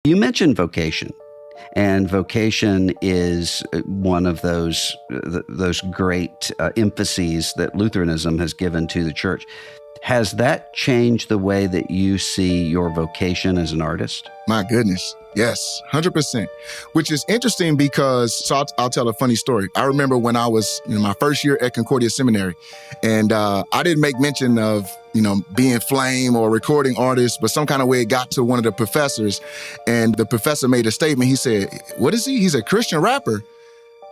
You mentioned vocation, and vocation is one of those great emphases that Lutheranism has given to the church. Has that changed the way that you see your vocation as an artist? My goodness. Yes, 100%. Which is interesting because, I'll tell a funny story. I remember when I was in my first year at Concordia Seminary, and I didn't make mention of, being flame or recording artist, but some kind of way it got to one of the professors, and the professor made a statement. He said, "What is he? He's a Christian rapper."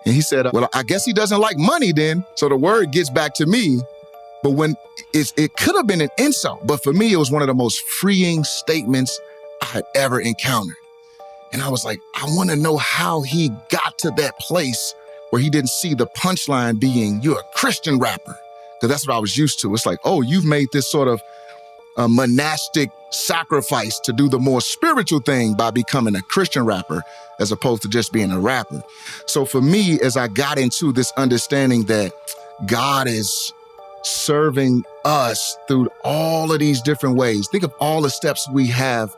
And he said, "Well, I guess he doesn't like money then." So the word gets back to me. But it could have been an insult, but for me, it was one of the most freeing statements I had ever encountered. And I was like, I want to know how he got to that place where he didn't see the punchline being, "You're a Christian rapper." Because that's what I was used to. It's like, oh, you've made this sort of a monastic sacrifice to do the more spiritual thing by becoming a Christian rapper as opposed to just being a rapper. So for me, as I got into this understanding that God is serving us through all of these different ways. Think of all the steps we have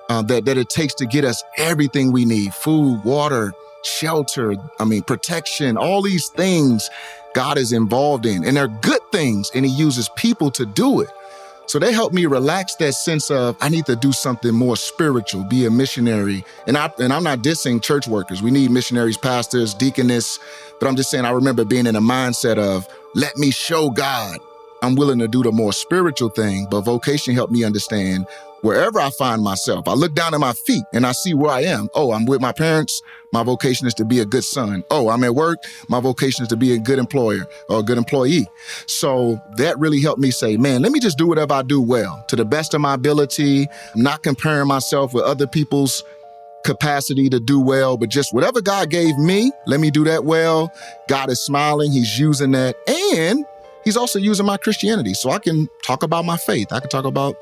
that it takes to get us everything we need: food, water, shelter, protection, all these things God is involved in. And they're good things, and he uses people to do it. So they help me relax that sense of, I need to do something more spiritual, be a missionary. And I'm not dissing church workers. We need missionaries, pastors, deaconess. But I'm just saying, I remember being in a mindset of, let me show God I'm willing to do the more spiritual thing. But vocation helped me understand wherever I find myself. I look down at my feet and I see where I am. Oh, I'm with my parents. My vocation is to be a good son. Oh, I'm at work. My vocation is to be a good employer or a good employee. So that really helped me say, man, let me just do whatever I do well to the best of my ability. I'm not comparing myself with other people's capacity to do well, but just whatever God gave me, let me do that well. God is smiling. He's using that. And he's also using my Christianity. So I can talk about my faith. I can talk about,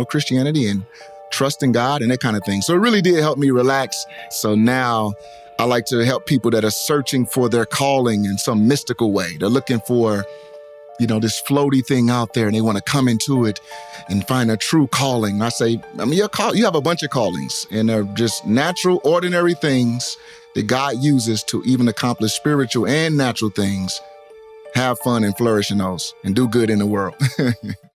Christianity and trusting God and that kind of thing. So it really did help me relax. So now I like to help people that are searching for their calling in some mystical way. They're looking for, this floaty thing out there, and they want to come into it and find a true calling. I say, you have a bunch of callings, and they're just natural, ordinary things that God uses to even accomplish spiritual and natural things. Have fun and flourish in those and do good in the world.